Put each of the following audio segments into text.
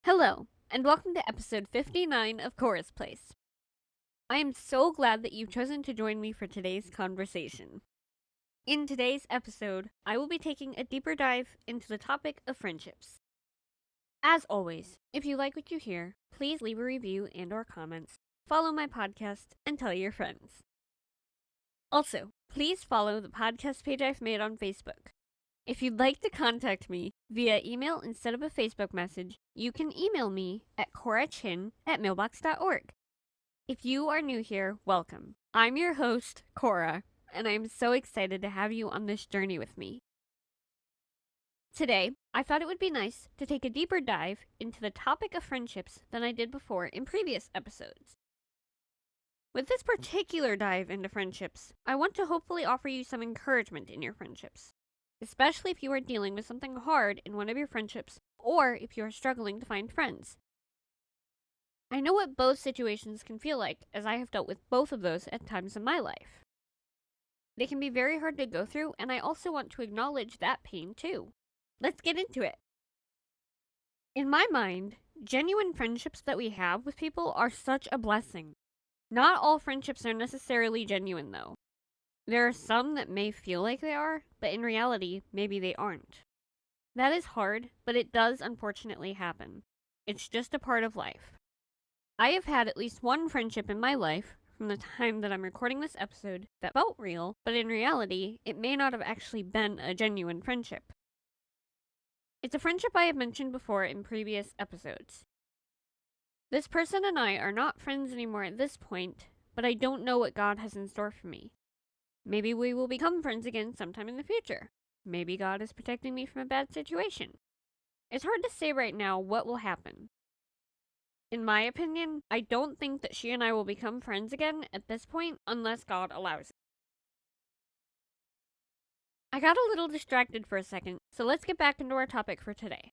Hello, and welcome to episode 59 of Cora's Place. I am so glad that you've chosen to join me for today's conversation. In today's episode, I will be taking a deeper dive into the topic of friendships. As always, if you like what you hear, please leave a review and/or comments, follow my podcast, and tell your friends. Also, please follow the podcast page I've made on Facebook. If you'd like to contact me via email instead of a Facebook message, you can email me at corachin@mailbox.org. If you are new here, welcome. I'm your host, Cora, and I'm so excited to have you on this journey with me. Today, I thought it would be nice to take a deeper dive into the topic of friendships than I did before in previous episodes. With this particular dive into friendships, I want to hopefully offer you some encouragement in your friendships, especially if you are dealing with something hard in one of your friendships or if you are struggling to find friends. I know what both situations can feel like, as I have dealt with both of those at times in my life. They can be very hard to go through, and I also want to acknowledge that pain too. Let's get into it. In my mind, genuine friendships that we have with people are such a blessing. Not all friendships are necessarily genuine, though. There are some that may feel like they are, but in reality, maybe they aren't. That is hard, but it does unfortunately happen. It's just a part of life. I have had at least one friendship in my life, from the time that I'm recording this episode, that felt real, but in reality, it may not have actually been a genuine friendship. It's a friendship I have mentioned before in previous episodes. This person and I are not friends anymore at this point, but I don't know what God has in store for me. Maybe we will become friends again sometime in the future. Maybe God is protecting me from a bad situation. It's hard to say right now what will happen. In my opinion, I don't think that she and I will become friends again at this point unless God allows it. I got a little distracted for a second, so let's get back into our topic for today.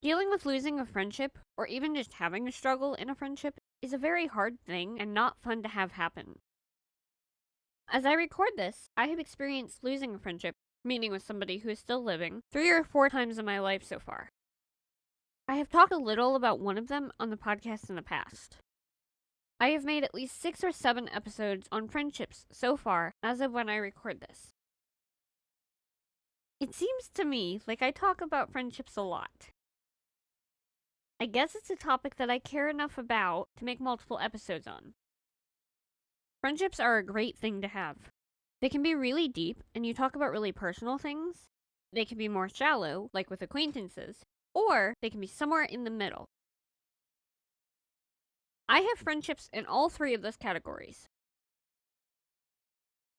Dealing with losing a friendship, or even just having a struggle in a friendship, is a very hard thing and not fun to have happen. As I record this, I have experienced losing a friendship, meaning with somebody who is still living, 3 or 4 times in my life so far. I have talked a little about one of them on the podcast in the past. I have made at least 6 or 7 episodes on friendships so far as of when I record this. It seems to me like I talk about friendships a lot. I guess it's a topic that I care enough about to make multiple episodes on. Friendships are a great thing to have. They can be really deep, and you talk about really personal things. They can be more shallow, like with acquaintances, or they can be somewhere in the middle. I have friendships in all 3 of those categories.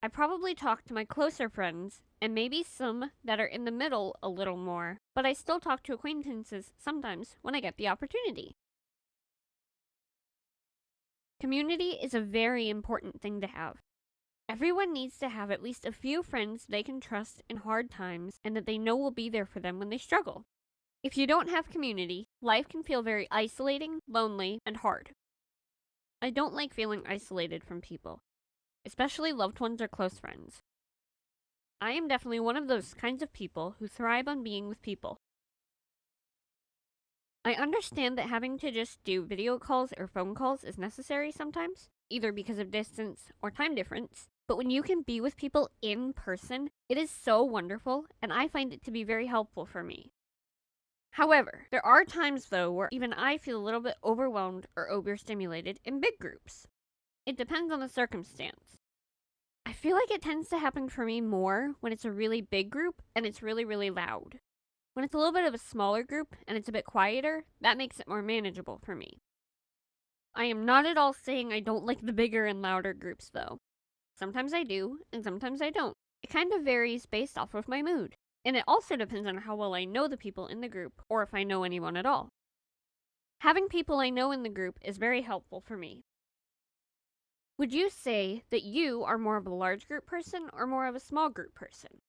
I probably talk to my closer friends, and maybe some that are in the middle a little more, but I still talk to acquaintances sometimes when I get the opportunity. Community is a very important thing to have. Everyone needs to have at least a few friends they can trust in hard times and that they know will be there for them when they struggle. If you don't have community, life can feel very isolating, lonely, and hard. I don't like feeling isolated from people, especially loved ones or close friends. I am definitely one of those kinds of people who thrive on being with people. I understand that having to just do video calls or phone calls is necessary sometimes, either because of distance or time difference, but when you can be with people in person, it is so wonderful, and I find it to be very helpful for me. However, there are times though where even I feel a little bit overwhelmed or overstimulated in big groups. It depends on the circumstance. I feel like it tends to happen for me more when it's a really big group and it's really, really loud. When it's a little bit of a smaller group and it's a bit quieter, that makes it more manageable for me. I am not at all saying I don't like the bigger and louder groups though. Sometimes I do, and sometimes I don't. It kind of varies based off of my mood. And it also depends on how well I know the people in the group, or if I know anyone at all. Having people I know in the group is very helpful for me. Would you say that you are more of a large group person or more of a small group person?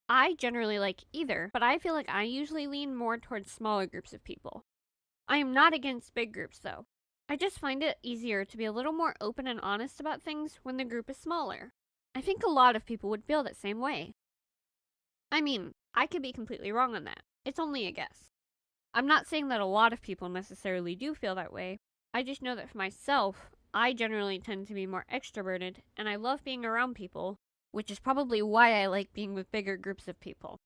I generally like either, but I feel like I usually lean more towards smaller groups of people. I am not against big groups though. I just find it easier to be a little more open and honest about things when the group is smaller. I think a lot of people would feel that same way. I mean, I could be completely wrong on that. It's only a guess. I'm not saying that a lot of people necessarily do feel that way. I just know that for myself, I generally tend to be more extroverted, and I love being around people, which is probably why I like being with bigger groups of people.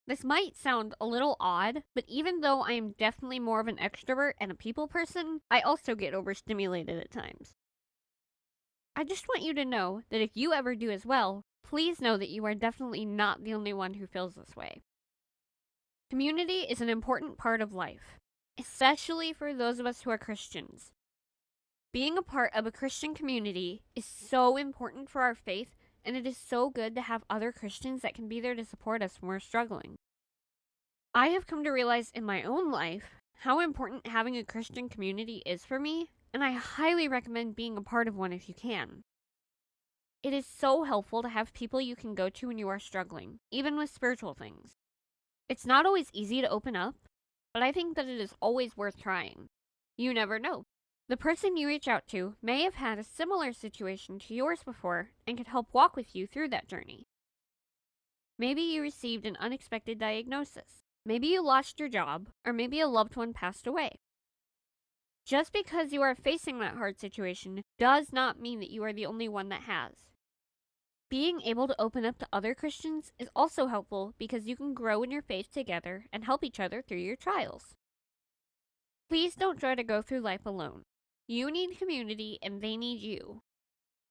This might sound a little odd, but even though I am definitely more of an extrovert and a people person, I also get overstimulated at times. I just want you to know that if you ever do as well, please know that you are definitely not the only one who feels this way. Community is an important part of life, especially for those of us who are Christians. Being a part of a Christian community is so important for our faith, and it is so good to have other Christians that can be there to support us when we're struggling. I have come to realize in my own life how important having a Christian community is for me, and I highly recommend being a part of one if you can. It is so helpful to have people you can go to when you are struggling, even with spiritual things. It's not always easy to open up, but I think that it is always worth trying. You never know. The person you reach out to may have had a similar situation to yours before and could help walk with you through that journey. Maybe you received an unexpected diagnosis. Maybe you lost your job, or maybe a loved one passed away. Just because you are facing that hard situation does not mean that you are the only one that has. Being able to open up to other Christians is also helpful because you can grow in your faith together and help each other through your trials. Please don't try to go through life alone. You need community and they need you.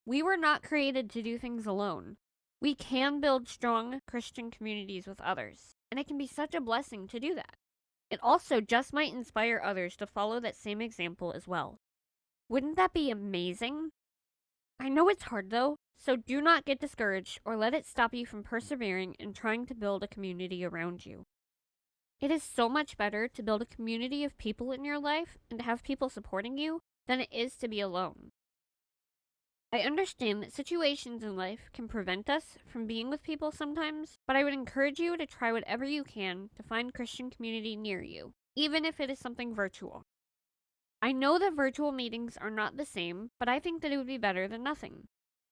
We were not created to do things alone. We can build strong Christian communities with others, and it can be such a blessing to do that. It also just might inspire others to follow that same example as well. Wouldn't that be amazing? I know it's hard though, so do not get discouraged or let it stop you from persevering and trying to build a community around you. It is so much better to build a community of people in your life and to have people supporting you than it is to be alone. I understand that situations in life can prevent us from being with people sometimes, but I would encourage you to try whatever you can to find Christian community near you, even if it is something virtual. I know that virtual meetings are not the same, but I think that it would be better than nothing,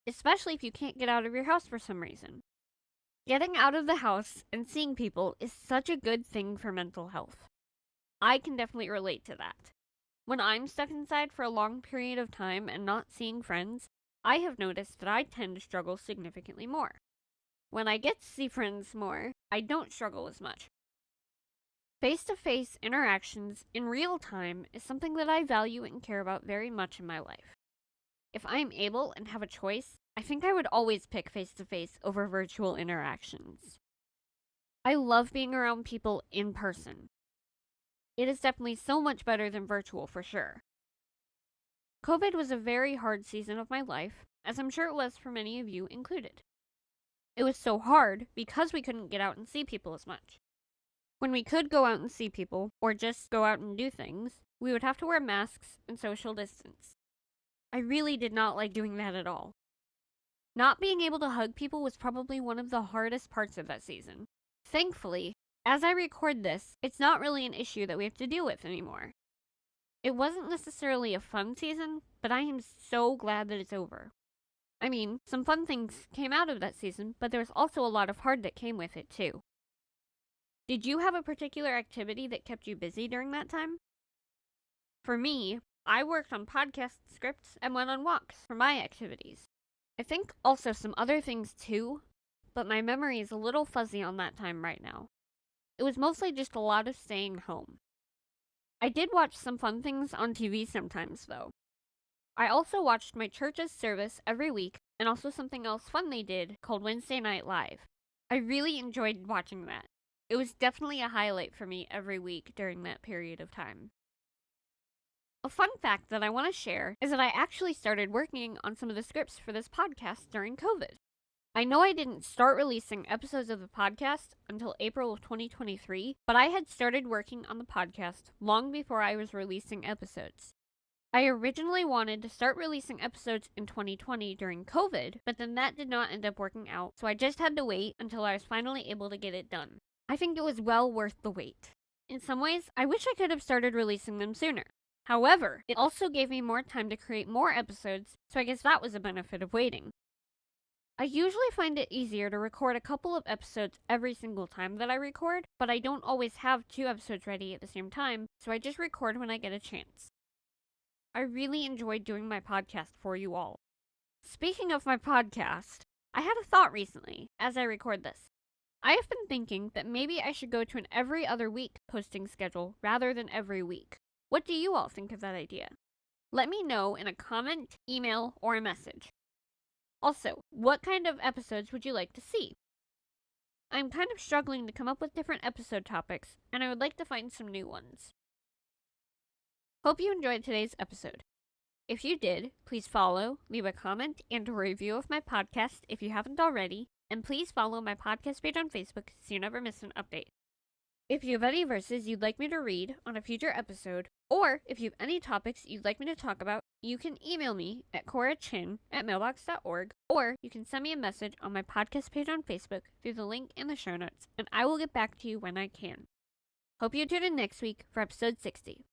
especially if you can't get out of your house for some reason. Getting out of the house and seeing people is such a good thing for mental health. I can definitely relate to that. When I'm stuck inside for a long period of time and not seeing friends, I have noticed that I tend to struggle significantly more. When I get to see friends more, I don't struggle as much. Face-to-face interactions in real time is something that I value and care about very much in my life. If I am able and have a choice, I think I would always pick face-to-face over virtual interactions. I love being around people in person. It is definitely so much better than virtual for sure. COVID was a very hard season of my life, as I'm sure it was for many of you included. It was so hard because we couldn't get out and see people as much. When we could go out and see people, or just go out and do things, we would have to wear masks and social distance. I really did not like doing that at all. Not being able to hug people was probably one of the hardest parts of that season. Thankfully, as I record this, it's not really an issue that we have to deal with anymore. It wasn't necessarily a fun season, but I am so glad that it's over. I mean, some fun things came out of that season, but there was also a lot of hard that came with it too. Did you have a particular activity that kept you busy during that time? For me, I worked on podcast scripts and went on walks for my activities. I think also some other things too, but my memory is a little fuzzy on that time right now. It was mostly just a lot of staying home. I did watch some fun things on TV sometimes though. I also watched my church's service every week and also something else fun they did called Wednesday Night Live. I really enjoyed watching that. It was definitely a highlight for me every week during that period of time. A fun fact that I want to share is that I actually started working on some of the scripts for this podcast during COVID. I know I didn't start releasing episodes of the podcast until April of 2023, but I had started working on the podcast long before I was releasing episodes. I originally wanted to start releasing episodes in 2020 during COVID, but then that did not end up working out, so I just had to wait until I was finally able to get it done. I think it was well worth the wait. In some ways, I wish I could have started releasing them sooner. However, it also gave me more time to create more episodes, so I guess that was a benefit of waiting. I usually find it easier to record a couple of episodes every single time that I record, but I don't always have 2 episodes ready at the same time, so I just record when I get a chance. I really enjoyed doing my podcast for you all. Speaking of my podcast, I had a thought recently as I record this. I have been thinking that maybe I should go to an every other week posting schedule rather than every week. What do you all think of that idea? Let me know in a comment, email, or a message. Also, what kind of episodes would you like to see? I'm kind of struggling to come up with different episode topics, and I would like to find some new ones. Hope you enjoyed today's episode. If you did, please follow, leave a comment, and a review of my podcast if you haven't already, and please follow my podcast page on Facebook so you never miss an update. If you have any verses you'd like me to read on a future episode, or if you have any topics you'd like me to talk about, you can email me at corachin@mailbox.org, or you can send me a message on my podcast page on Facebook through the link in the show notes, and I will get back to you when I can. Hope you tune in next week for episode 60.